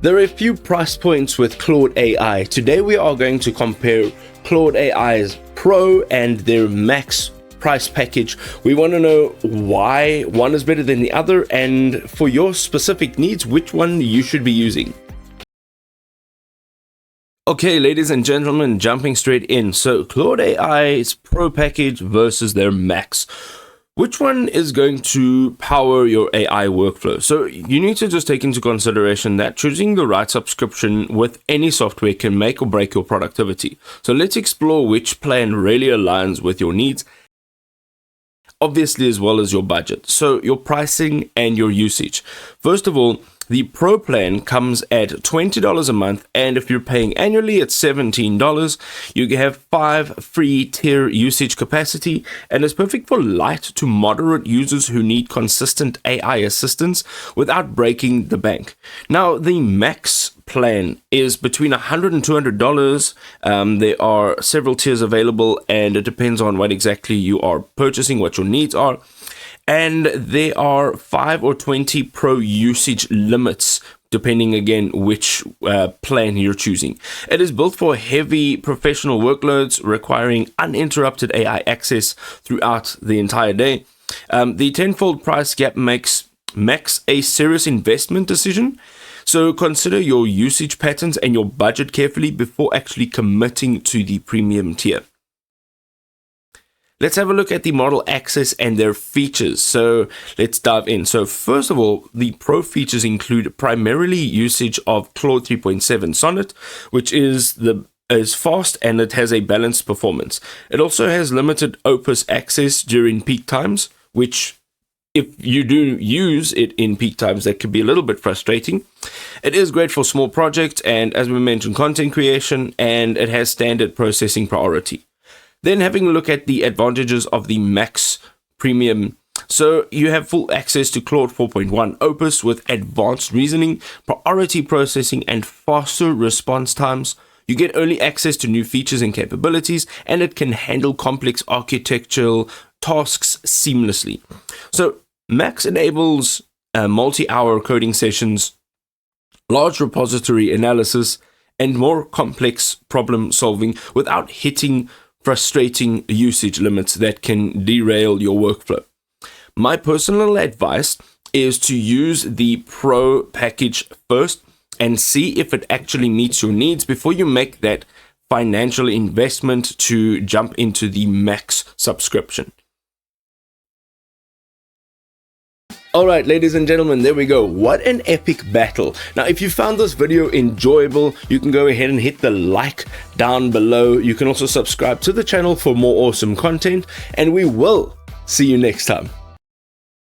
There are a few price points with Claude AI. Today we are going to compare Claude AI's Pro and their Max price package. We want to know why one is better than the other, and for your specific needs, which one you should be using. Okay, ladies and gentlemen, jumping straight in. So Claude AI's Pro package versus their Max. Which one is going to power your AI workflow? So you need to just take into consideration that choosing the right subscription with any software can make or break your productivity. So let's explore which plan really aligns with your needs, obviously, as well as your budget. So your pricing and your usage. First of all, the Pro plan comes at $20 a month, and if you're paying annually, it's $17. You have 5 free tier usage capacity, and it's perfect for light to moderate users who need consistent AI assistance without breaking the bank. Now, the Max plan is between $100 and $200. There are several tiers available, and it depends on what exactly you are purchasing, what your needs are. And there are 5 or 20 Pro usage limits, depending again which plan you're choosing. It is built for heavy professional workloads requiring uninterrupted AI access throughout the entire day. The tenfold price gap makes Max a serious investment decision. So consider your usage patterns and your budget carefully before actually committing to the premium tier. Let's have a look at the model access and their features. So let's dive in. So first of all, the Pro features include primarily usage of Claude 3.7 Sonnet, which is fast and it has a balanced performance. It also has limited Opus access during peak times, which if you do use it in peak times, that could be a little bit frustrating. It is great for small projects and, as we mentioned, content creation, and it has standard processing priority. Then having a look at the advantages of the Max Premium. So you have full access to Claude 4.1 Opus with advanced reasoning, priority processing, and faster response times. You get early access to new features and capabilities, and it can handle complex architectural tasks seamlessly. So Max enables multi-hour coding sessions, large repository analysis, and more complex problem solving without hitting frustrating usage limits that can derail your workflow. My personal advice is to use the Pro package first and see if it actually meets your needs before you make that financial investment to jump into the Max subscription. Alright, ladies and gentlemen, there we go. What an epic battle. Now, if you found this video enjoyable, you can go ahead and hit the like down below. You can also subscribe to the channel for more awesome content, and we will see you next time.